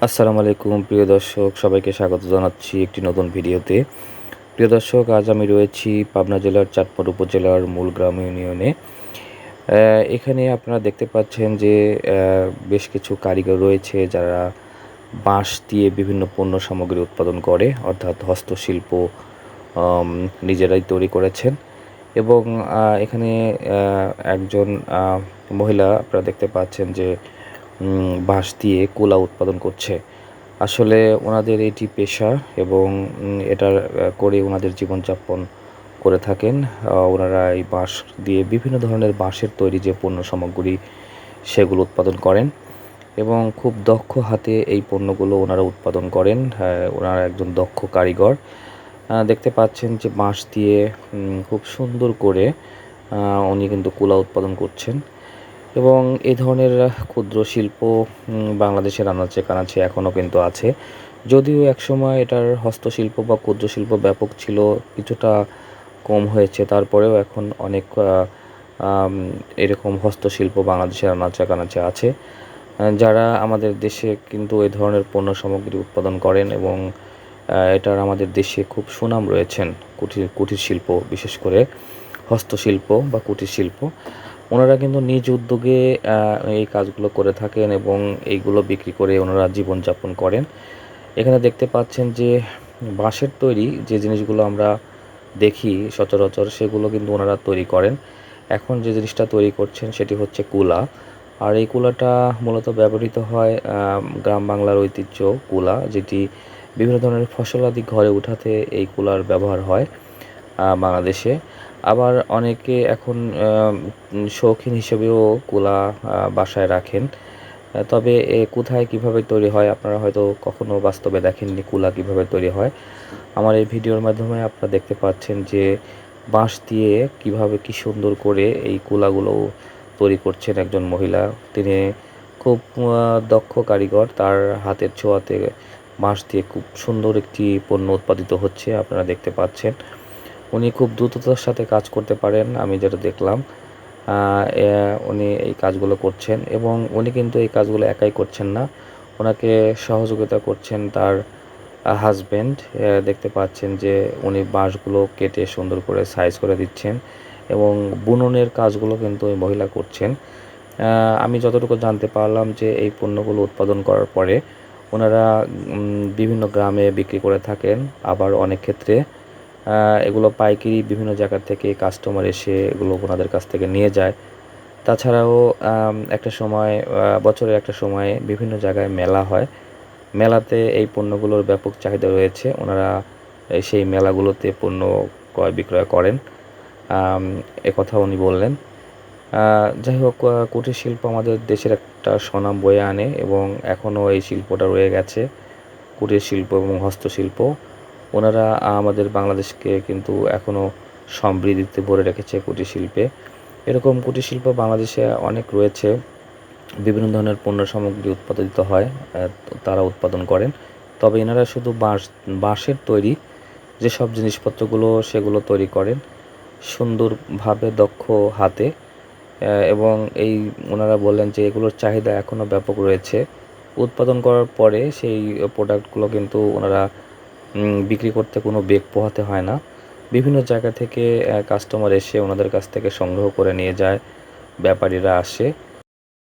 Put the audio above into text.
আসসালামু আলাইকুম প্রিয় দর্শক, সবাইকে স্বাগত জানাচ্ছি একটি নতুন ভিডিওতে। প্রিয় দর্শক, আজ আমি রয়েছি পাবনা জেলার চাঁদপুর উপজেলার মূলগ্রাম ইউনিয়নে। এখানে আপনারা দেখতে পাচ্ছেন যে বেশ কিছু কারিগর রয়েছে যারা বাঁশ দিয়ে বিভিন্ন পণ্য সামগ্রী উৎপাদন করে, অর্থাৎ হস্তশিল্প নিজেরাই তৈরি করেছেন। এবং এখানে একজন মহিলা আপনারা দেখতে পাচ্ছেন যে বাঁশ দিয়ে কুলা উৎপাদন করছে। আসলে ওনাদের এটি পেশা এবং এটার করে ওনাদের জীবনযাপন করে থাকেন। ওনারা এই বাঁশ দিয়ে বিভিন্ন ধরনের বাঁশের তৈরি যে পণ্য সামগ্রী সেগুলো উৎপাদন করেন এবং খুব দক্ষ হাতে এই পণ্যগুলো ওনারা উৎপাদন করেন। ওনারা একজন দক্ষ কারিগর। দেখতে পাচ্ছেন যে বাঁশ দিয়ে খুব সুন্দর করে উনি কিন্তু কুলা উৎপাদন করছেন এবং এই ধরনের ক্ষুদ্র শিল্প বাংলাদেশের আনাচে কানাচে এখনও কিন্তু আছে। যদিও একসময় এটার হস্তশিল্প বা ক্ষুদ্র শিল্প ব্যাপক ছিল, কিছুটা কম হয়েছে, তারপরেও এখন অনেক এরকম হস্তশিল্প বাংলাদেশের আনাচে কানাচে আছে, যারা আমাদের দেশে কিন্তু এই ধরনের পণ্য সামগ্রী উৎপাদন করেন এবং এটার আমাদের দেশে খুব সুনাম রয়েছেন। কুটির শিল্প, বিশেষ করে হস্তশিল্প বা কুটির শিল্প, ওনারা কিন্তু নিজ উদ্যোগে এই কাজগুলো করে থাকেন এবং এইগুলো বিক্রি করে ওনারা জীবনযাপন করেন। এখানে দেখতে পাচ্ছেন যে বাঁশের তৈরি যে জিনিসগুলো আমরা দেখি সচরাচর, সেগুলো কিন্তু ওনারা তৈরি করেন। এখন যে জিনিসটা তৈরি করছেন সেটি হচ্ছে কুলা। আর এই কুলাটা মূলত ব্যবহৃত হয় গ্রাম বাংলার ঐতিহ্য কুলা, যেটি বিভিন্ন ধরনের ফসলাদি ঘরে উঠাতে এই কুলার ব্যবহার হয় বাংলাদেশে। আবার অনেকে এখন শৌখিন হিসেবেও কুলা বাসায় রাখেন। তবে কোথায় কিভাবে তৈরি হয় আপনারা হয়তো কখনো বাস্তবে দেখেননি কুলা কিভাবে তৈরি হয়। আমার এই ভিডিওর মাধ্যমে আপনারা দেখতে পাচ্ছেন যে বাঁশ দিয়ে কিভাবে কি সুন্দর করে এই কুলাগুলো তৈরি করছেন একজন মহিলা। তিনি খুব দক্ষ কারিগর, তার হাতের ছোঁয়াতে বাঁশ দিয়ে খুব সুন্দর একটি পণ্য উৎপাদিত হচ্ছে, আপনারা দেখতে পাচ্ছেন। উনি খুব দ্রুততার সাথে কাজ করতে পারেন, আমি যেটা দেখলাম। উনি এই কাজগুলো করছেন এবং উনি কিন্তু এই কাজগুলো একাই করছেন না, ওনাকে সহযোগিতা করছেন তার হাজব্যান্ড। দেখতে পাচ্ছেন যে উনি বাঁশগুলো কেটে সুন্দর করে সাইজ করে দিচ্ছেন এবং বুননের কাজগুলো কিন্তু ওই মহিলা করছেন। আমি যতটুকু জানতে পারলাম যে এই পণ্যগুলো উৎপাদন করার পরে ওনারা বিভিন্ন গ্রামে বিক্রি করে থাকেন। আবার অনেক ক্ষেত্রে এগুলো পাইকারি বিভিন্ন জায়গা থেকে কাস্টমার এসে এগুলো ওনাদের কাছ থেকে নিয়ে যায়। তাছাড়াও একটা সময়, বছরের একটা সময়ে বিভিন্ন জায়গায় মেলা হয়, মেলাতে এই পণ্যগুলোর ব্যাপক চাহিদা রয়েছে। ওনারা সেই মেলাগুলোতে পণ্য ক্রয় বিক্রয় করেন, একথা উনি বললেন। যাই হোক, কুটির শিল্প আমাদের দেশের একটা সুনাম বয়ে আনে এবং এখনও এই শিল্পটা রয়ে গেছে, কুটির শিল্প এবং হস্তশিল্প। ওনারা আমাদের বাংলাদেশকে কিন্তু এখনও সমৃদ্ধিতে ভরে রেখেছে কুটির শিল্পে। এরকম কুটির শিল্প বাংলাদেশে অনেক রয়েছে, বিভিন্ন ধরনের পণ্য সামগ্রী উৎপাদিত হয়, তারা উৎপাদন করেন। তবে এনারা শুধু বাঁশের তৈরি যেসব জিনিসপত্রগুলো সেগুলো তৈরি করেন সুন্দরভাবে, দক্ষ হাতে। এবং এই ওনারা বললেন যে এগুলোর চাহিদা এখনও ব্যাপক রয়েছে। উৎপাদন করার পরে সেই প্রোডাক্টগুলো কিন্তু ওনারা বিক্রি করতে কোনো বেগ পোহাতে হয় না। বিভিন্ন জায়গা থেকে কাস্টমার এসে ওনাদের কাছ থেকে সংগ্রহ করে নিয়ে যায়, ব্যাপারীরা আসে